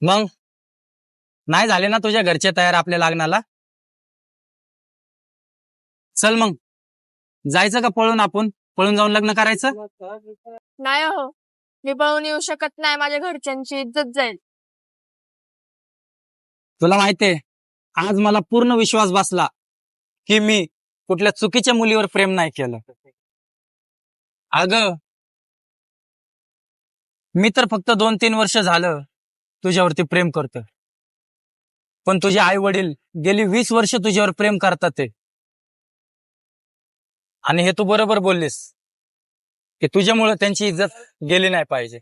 मग नाही झाले ना तुझ्या घरचे तयार आपल्या लग्नाला? चल मग जायचं का पळून, आपण पळून जाऊन लग्न करायचं? नाही हो, मी पळून येऊ शकत नाही, माझ्या घरच्यांची इज्जत जाईल. तुला माहितीये, आज मला पूर्ण विश्वास बसला की मी कुठल्या चुकीच्या मुलीवर प्रेम नाही केलं. अगं, मी तर फक्त 2-3 वर्ष झालं तुझ्यावरती प्रेम करतोय, पण तुझे आई वडील गेली 20 वर्ष तुझ्यावर प्रेम करतात ते. आणि हे तू बरोबर बोललीस की तुझ्यामुळे त्यांची इज्जत गेली नाही पाहिजे.